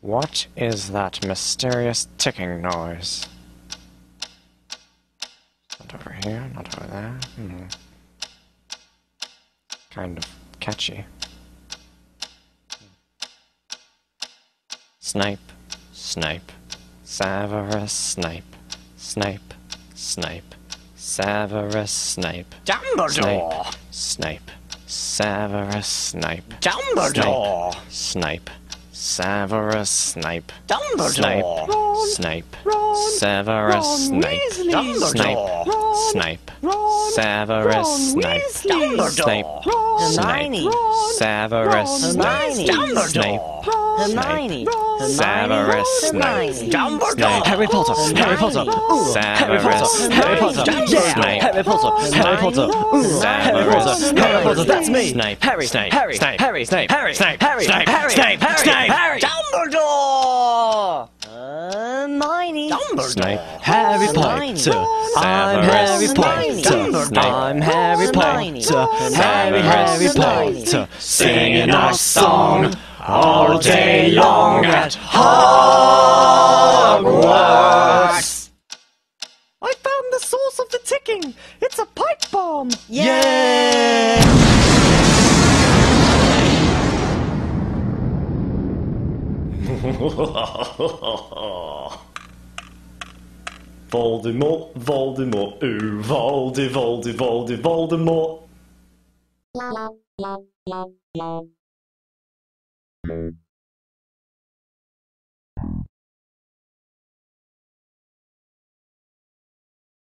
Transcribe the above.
What is that mysterious ticking noise? Not over here, not over there. Kind of catchy. Snipe, Snipe, Severus Snape, Snape, Snape, Severus Snape, Dumbledore! Snape, Severus Snape, Dumbledore! Snape, Severus Snape, Dumbledore! Snape, Severus Snape, Dumbledore! Snape, Severus Snape, Snape, Hermione! Severus Snape, Snape, Hermione! Severus Snape, Dumbledore! Harry Potter! Harry Potter! Harry Potter! Harry Potter! Yeah! Harry Potter! Harry Potter! Harry Potter! Harry Potter! That's me! Snape, Harry! Snape, Harry! Snape, Harry! Snape, Harry! Snape, Harry! Snape, Harry! Snape, Harry! Snape, Dumbledore! Hermione! Snape, Harry Potter! I'm Harry Potter! I'm Harry Potter! Harry Potter! Singing our song all day long at Hogwarts! I found the source of the ticking! It's a pipe bomb! Yeah! Voldemort, Voldemort, ooh, Voldemort.